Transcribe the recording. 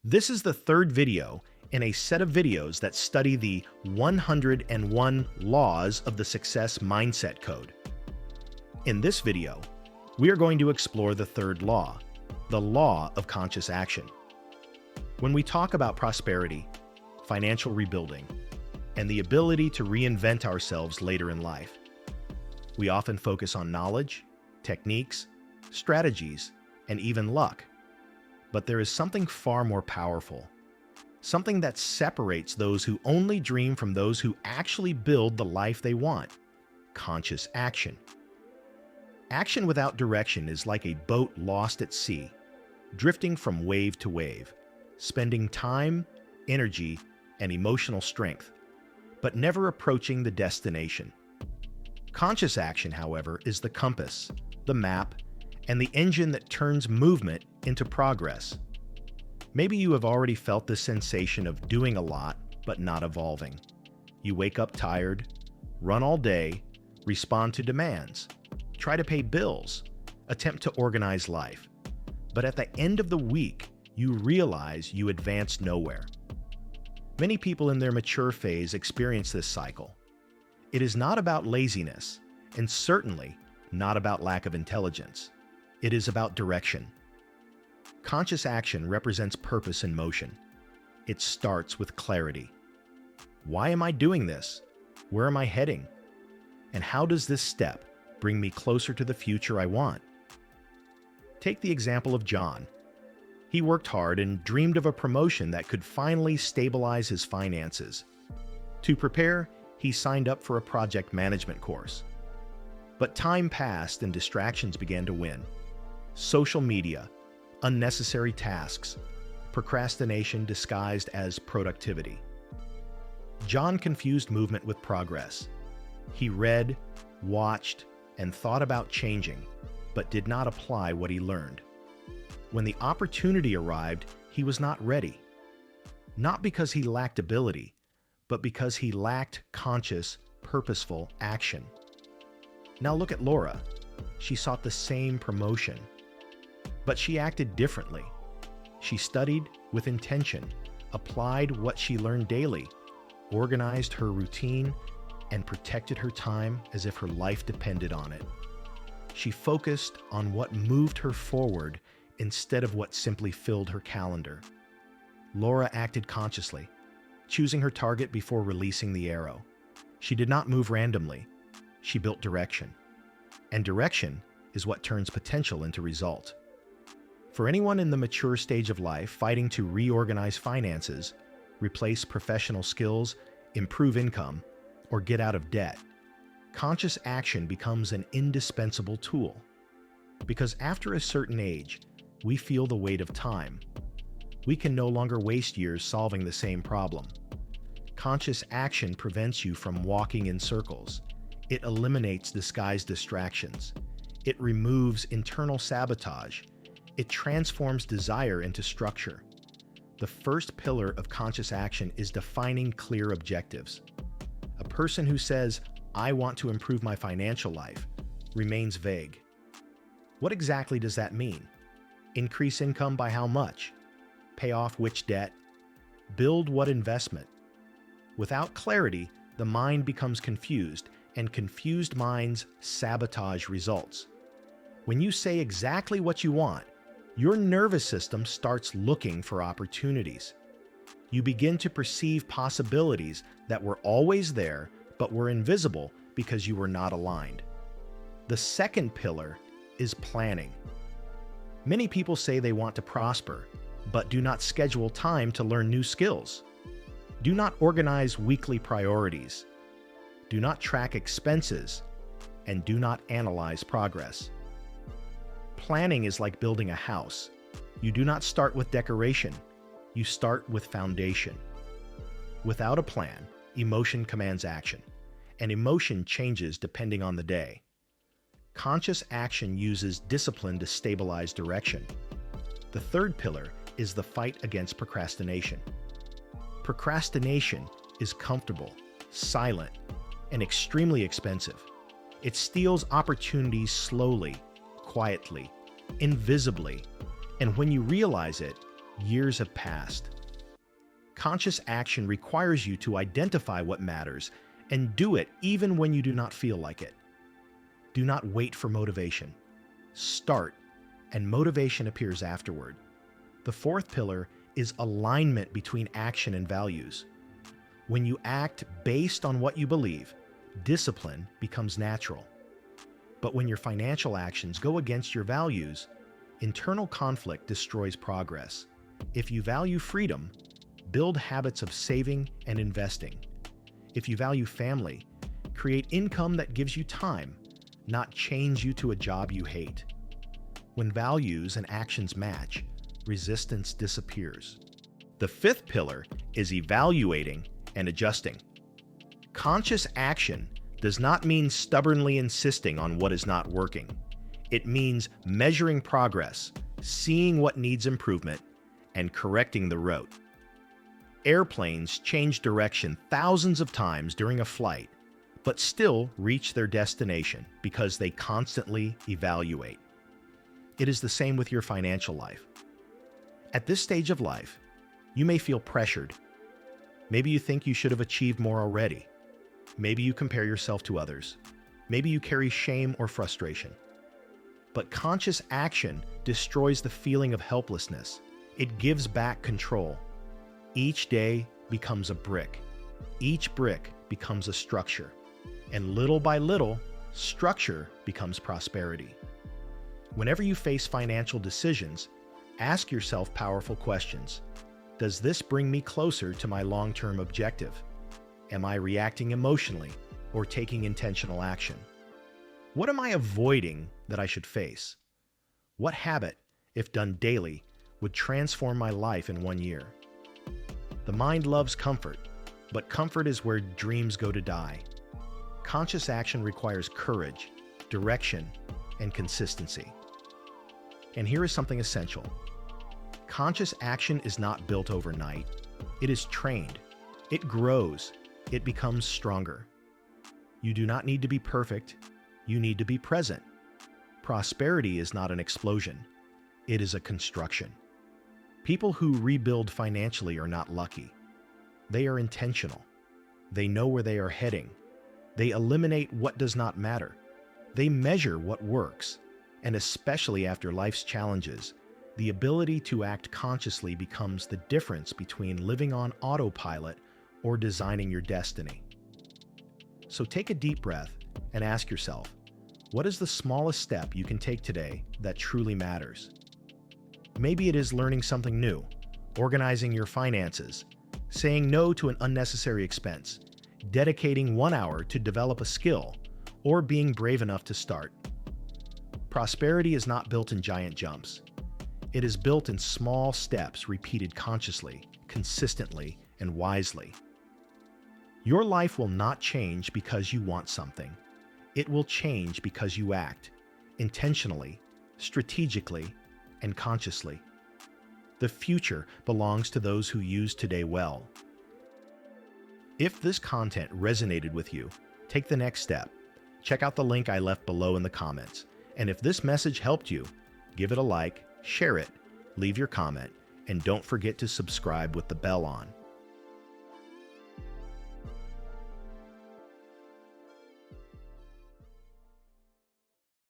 This is the third video in a set of videos that study the 101 laws of the success mindset code. In this video, we are going to explore the third law, the law of conscious action. When we talk about prosperity, financial rebuilding, and the ability to reinvent ourselves later in life, we often focus on knowledge, techniques, strategies, and even luck. But there is something far more powerful, something that separates those who only dream from those who actually build the life they want: conscious action. Action without direction is like a boat lost at sea, drifting from wave to wave, spending time, energy, and emotional strength, but never approaching the destination. Conscious action, however, is the compass, the map, and the engine that turns movement into progress. Maybe you have already felt the sensation of doing a lot, but not evolving. You wake up tired, run all day, respond to demands, try to pay bills, attempt to organize life. But at the end of the week, you realize you advanced nowhere. Many people in their mature phase experience this cycle. It is not about laziness, and certainly not about lack of intelligence. It is about direction. Conscious action represents purpose in motion. It starts with clarity. Why am I doing this? Where am I heading? And how does this step bring me closer to the future I want? Take the example of John. He worked hard and dreamed of a promotion that could finally stabilize his finances. To prepare, he signed up for a project management course. But time passed and distractions began to win. Social media, unnecessary tasks, procrastination disguised as productivity. John confused movement with progress. He read, watched, and thought about changing, but did not apply what he learned. When the opportunity arrived, he was not ready. Not because he lacked ability, but because he lacked conscious, purposeful action. Now look at Laura. She sought the same promotion, but she acted differently. She studied with intention, applied what she learned daily, organized her routine, and protected her time as if her life depended on it. She focused on what moved her forward instead of what simply filled her calendar. Laura acted consciously, choosing her target before releasing the arrow. She did not move randomly. She built direction. And direction is what turns potential into result. For anyone in the mature stage of life fighting to reorganize finances, replace professional skills, improve income, or get out of debt, conscious action becomes an indispensable tool. Because after a certain age, we feel the weight of time. We can no longer waste years solving the same problem. Conscious action prevents you from walking in circles. It eliminates disguised distractions. It removes internal sabotage. It transforms desire into structure. The first pillar of conscious action is defining clear objectives. A person who says, "I want to improve my financial life," remains vague. What exactly does that mean? Increase income by how much? Pay off which debt? Build what investment? Without clarity, the mind becomes confused, and confused minds sabotage results. When you say exactly what you want, your nervous system starts looking for opportunities. You begin to perceive possibilities that were always there but were invisible because you were not aligned. The second pillar is planning. Many people say they want to prosper, but do not schedule time to learn new skills. Do not organize weekly priorities. Do not track expenses, and do not analyze progress. Planning is like building a house. You do not start with decoration. You start with foundation. Without a plan, emotion commands action, and emotion changes depending on the day. Conscious action uses discipline to stabilize direction. The third pillar is the fight against procrastination. Procrastination is comfortable, silent, and extremely expensive. It steals opportunities slowly, quietly, invisibly, and when you realize it, years have passed. Conscious action requires you to identify what matters and do it even when you do not feel like it. Do not wait for motivation. Start, and motivation appears afterward. The fourth pillar is alignment between action and values. When you act based on what you believe, discipline becomes natural. But when your financial actions go against your values, internal conflict destroys progress. If you value freedom, build habits of saving and investing. If you value family, create income that gives you time, not chains you to a job you hate. When values and actions match, resistance disappears. The fifth pillar is evaluating and adjusting. Conscious action does not mean stubbornly insisting on what is not working. It means measuring progress, seeing what needs improvement, and correcting the route. Airplanes change direction thousands of times during a flight, but still reach their destination because they constantly evaluate. It is the same with your financial life. At this stage of life, you may feel pressured. Maybe you think you should have achieved more already. Maybe you compare yourself to others. Maybe you carry shame or frustration. But conscious action destroys the feeling of helplessness. It gives back control. Each day becomes a brick. Each brick becomes a structure. And little by little, structure becomes prosperity. Whenever you face financial decisions, ask yourself powerful questions. Does this bring me closer to my long-term objective? Am I reacting emotionally or taking intentional action? What am I avoiding that I should face? What habit, if done daily, would transform my life in 1 year? The mind loves comfort, but comfort is where dreams go to die. Conscious action requires courage, direction, and consistency. And here is something essential. Conscious action is not built overnight. It is trained. It grows. It becomes stronger. You do not need to be perfect. You need to be present. Prosperity is not an explosion. It is a construction. People who rebuild financially are not lucky. They are intentional. They know where they are heading. They eliminate what does not matter. They measure what works. And especially after life's challenges, the ability to act consciously becomes the difference between living on autopilot or designing your destiny. So take a deep breath and ask yourself, what is the smallest step you can take today that truly matters? Maybe it is learning something new, organizing your finances, saying no to an unnecessary expense, dedicating 1 hour to develop a skill, or being brave enough to start. Prosperity is not built in giant jumps. It is built in small steps repeated consciously, consistently, and wisely. Your life will not change because you want something. It will change because you act, intentionally, strategically, and consciously. The future belongs to those who use today well. If this content resonated with you, take the next step. Check out the link I left below in the comments. And if this message helped you, give it a like, share it, leave your comment, and don't forget to subscribe with the bell on.